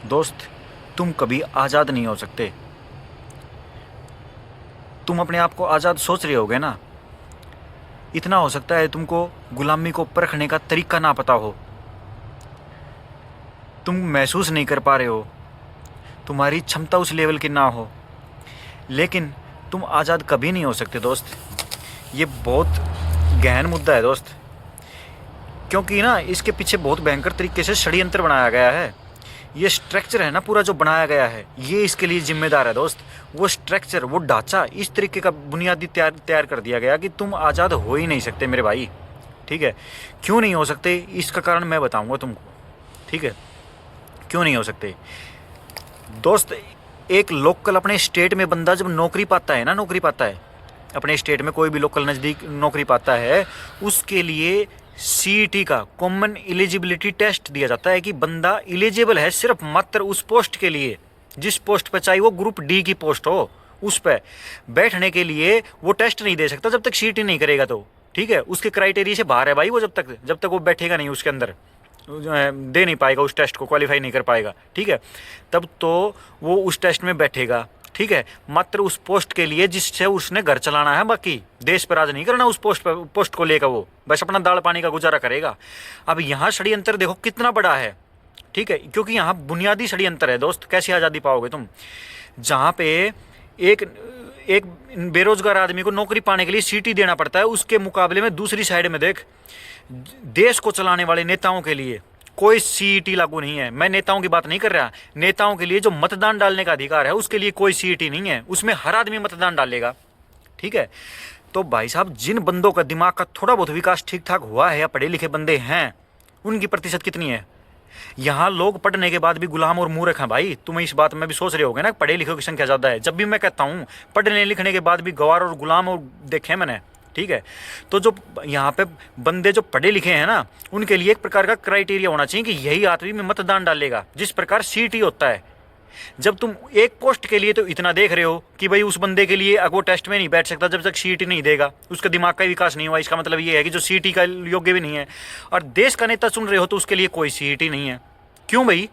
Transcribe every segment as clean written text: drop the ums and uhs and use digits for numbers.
दोस्त, तुम कभी आज़ाद नहीं हो सकते। तुम अपने आप को आज़ाद सोच रहे होगे ना। इतना हो सकता है तुमको गुलामी को परखने का तरीका ना पता हो, तुम महसूस नहीं कर पा रहे हो, तुम्हारी क्षमता उस लेवल की ना हो, लेकिन तुम आज़ाद कभी नहीं हो सकते दोस्त। ये बहुत गहन मुद्दा है दोस्त, क्योंकि ना इसके पीछे बहुत भयंकर तरीके से षड्यंत्र बनाया गया है। ये स्ट्रक्चर है ना पूरा जो बनाया गया है, ये इसके लिए जिम्मेदार है दोस्त। वो स्ट्रक्चर, वो ढांचा इस तरीके का बुनियादी तैयार तैयार कर दिया गया कि तुम आज़ाद हो ही नहीं सकते मेरे भाई। ठीक है, क्यों नहीं हो सकते इसका कारण मैं बताऊंगा तुमको। ठीक है, क्यों नहीं हो सकते दोस्त। एक लोकल अपने स्टेट में बंदा जब नौकरी पाता है ना, नौकरी पाता है अपने स्टेट में, कोई भी लोकल नज़दीक नौकरी पाता है, उसके लिए सीईटी का कॉमन एलिजिबिलिटी टेस्ट दिया जाता है कि बंदा एलिजिबल है सिर्फ मात्र उस पोस्ट के लिए, जिस पोस्ट पर चाहे वो ग्रुप डी की पोस्ट हो, उस पर बैठने के लिए वो टेस्ट नहीं दे सकता जब तक सीईटी नहीं करेगा तो। ठीक है, उसके क्राइटेरिया से बाहर है भाई वो, जब तक वो बैठेगा नहीं उसके अंदर, दे नहीं पाएगा उस टेस्ट को, क्वालिफाई नहीं कर पाएगा। ठीक है, तब तो वो उस टेस्ट में बैठेगा। ठीक है, मात्र उस पोस्ट के लिए जिससे उसने घर चलाना है, बाकी देश पर राज नहीं करना उस पोस्ट को लेकर, वो बस अपना दाल पानी का गुजारा करेगा। अब यहाँ षड्यंत्र देखो कितना बड़ा है। ठीक है, क्योंकि यहाँ बुनियादी षड्यंत्र है दोस्त। कैसी आज़ादी पाओगे तुम, जहाँ पे एक एक बेरोजगार आदमी को नौकरी पाने के लिए सीटी देना पड़ता है, उसके मुकाबले में दूसरी साइड में देख, देश को चलाने वाले नेताओं के लिए कोई सीईटी लागू नहीं है। मैं नेताओं की बात नहीं कर रहा, नेताओं के लिए जो मतदान डालने का अधिकार है उसके लिए कोई सीईटी नहीं है, उसमें हर आदमी मतदान डालेगा। ठीक है, तो भाई साहब, जिन बंदों का दिमाग का थोड़ा बहुत विकास ठीक ठाक हुआ है या पढ़े लिखे बंदे हैं, उनकी प्रतिशत कितनी है। यहाँ लोग पढ़ने के बाद भी गुलाम और मूर्ख हैं भाई। तुम इस बात में भी सोच रहे होगे ना, पढ़े लिखे की संख्या ज़्यादा है। जब भी मैं कहता हूँ पढ़ने लिखने के बाद भी गवार और गुलाम और देखे मैंने। ठीक है, तो जो यहाँ पे बंदे जो पढ़े लिखे हैं ना, उनके लिए एक प्रकार का क्राइटेरिया होना चाहिए कि यही आदमी में मतदान डालेगा, जिस प्रकार सीटी होता है। जब तुम एक पोस्ट के लिए तो इतना देख रहे हो कि भाई उस बंदे के लिए वो टेस्ट में नहीं बैठ सकता जब तक सीटी नहीं देगा, उसका दिमाग का विकास नहीं हुआ, इसका मतलब ये है कि जो सीटी का योग्य भी नहीं है। और देश का नेता चुन रहे हो तो उसके लिए कोई सीटी नहीं है। क्यों भाई,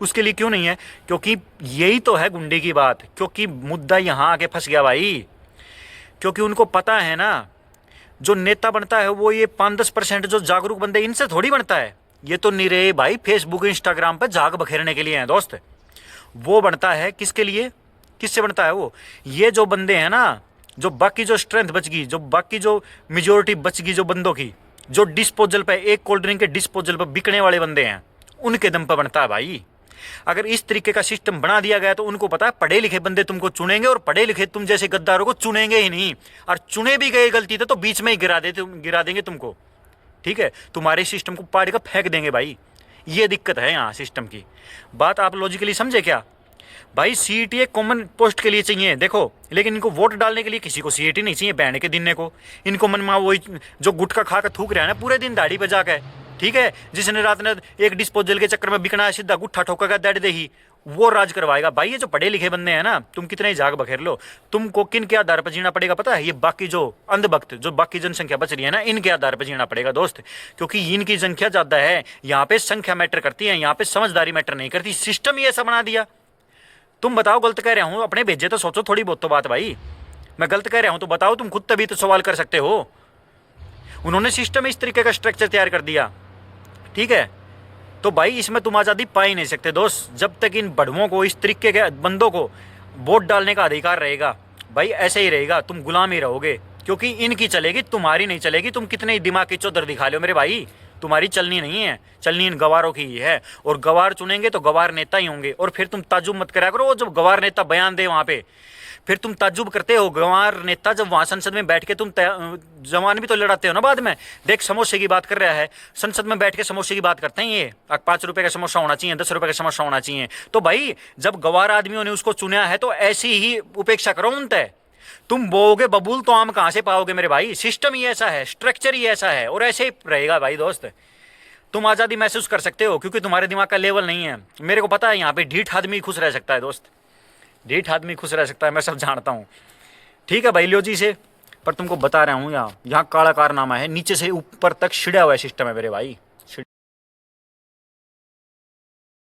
उसके लिए क्यों नहीं है? क्योंकि यही तो है गुंडे की बात, क्योंकि मुद्दा यहाँ आके फंस गया भाई। क्योंकि उनको पता है ना, जो नेता बनता है वो ये 5-10% जो जागरूक बंदे, इनसे थोड़ी बनता है। ये तो निरे भाई फेसबुक इंस्टाग्राम पर जाग बखेरने के लिए हैं दोस्त। वो बनता है किसके लिए, किससे बनता है वो? ये जो बंदे हैं ना, जो बाकी जो स्ट्रेंथ बच गई, जो बाकी जो मेजोरिटी बच गई जो बंदों की, जो डिस्पोजल पे, एक कोल्ड ड्रिंक के डिस्पोजल पर बिकने वाले बंदे हैं, उनके दम पर बनता है भाई। अगर इस तरीके का सिस्टम बना दिया गया तो उनको पता है पढ़े लिखे बंदे तुमको चुनेंगे, और पढ़े लिखे तुम जैसे गद्दारों को चुनेंगे ही नहीं। और चुने भी गए गलती तो बीच में ही गिरा देंगे तुमको। ठीक है, तुम्हारे सिस्टम को पाड़ कर फेंक देंगे भाई। ये दिक्कत है यहाँ सिस्टम की। बात आप लॉजिकली समझे क्या भाई? सीईटी एक कॉमन पोस्ट के लिए चाहिए देखो, लेकिन इनको वोट डालने के लिए किसी को सीईटी नहीं चाहिए बैठने के दिन को। इनको मन में वही जो गुटखा खा कर थूक रहा है ना पूरे दिन दाढ़ी पे जाकर, ठीक है, जिसने रात ने एक डिस्पोजल के चक्कर में बिकना है, सीधा गुट्ठा ठोकेगा दड़ दे ही, वो राज करवाएगा भाई। ये जो पढ़े लिखे बंदे हैं ना, तुम कितने ही जाग बखेर लो, तुमको किन के आधार पर जीना पड़ेगा पता है? ये बाकी जो अंधभक्त, जो बाकी जनसंख्या बच रही है ना, इनके आधार पर जीना पड़ेगा दोस्त। क्योंकि इनकी संख्या ज्यादा है, यहाँ पे संख्या मैटर करती है, यहाँ पे समझदारी मैटर नहीं करती। सिस्टम ही ऐसा बना दिया। तुम बताओ गलत कह रहा हूँ? अपने भेजे तो सोचो थोड़ी बहुत तो बात भाई। मैं गलत कह रहा हूँ तो बताओ, तुम खुद तभी तो सवाल कर सकते हो। उन्होंने सिस्टम इस तरीके का स्ट्रक्चर तैयार कर दिया। ठीक है, तो भाई इसमें तुम आज़ादी पा ही नहीं सकते दोस्त, जब तक इन बढ़ुओं को, इस तरीके के बंदों को वोट डालने का अधिकार रहेगा। भाई ऐसे ही रहेगा, तुम गुलाम ही रहोगे, क्योंकि इनकी चलेगी, तुम्हारी नहीं चलेगी। तुम कितने ही दिमाग की चौधर दिखा लो मेरे भाई, तुम्हारी चलनी नहीं है, चलनी इन गवारों की ही है। और गवार चुनेंगे तो गवार नेता ही होंगे। और फिर तुम ताजुब मत करा करो जब गवार नेता बयान दे वहाँ पे, फिर तुम ताजुब करते हो। गंवार नेता जब वहाँ संसद में बैठ के तुम जवान भी तो लड़ाते हो ना बाद में। देख समोसे की बात कर रहा है, संसद में बैठ के समोसे की बात करते हैं ये। 5 रुपए का समोसा होना चाहिए, 10 रुपए का समोसा होना चाहिए। तो भाई जब गंवार आदमियों ने उसको चुना है तो ऐसी ही उपेक्षा करो उन तय। तुम बोओगे बबूल तो आम कहाँ से पाओगे मेरे भाई? सिस्टम ही ऐसा है, स्ट्रक्चर ही ऐसा है, और ऐसे ही रहेगा भाई दोस्त। तुम आज़ादी महसूस कर सकते हो क्योंकि तुम्हारे दिमाग का लेवल नहीं है। मेरे को पता है यहाँ पे ढीठ आदमी खुश रह सकता है दोस्त, ढीठ आदमी खुश रह सकता है, मैं सब जानता हूँ। ठीक है भाई लियोजी से, पर तुमको बता रहा हूँ यहाँ काला कारनामा है, नीचे से ऊपर तक छिड़ा हुआ सिस्टम है मेरे भाई।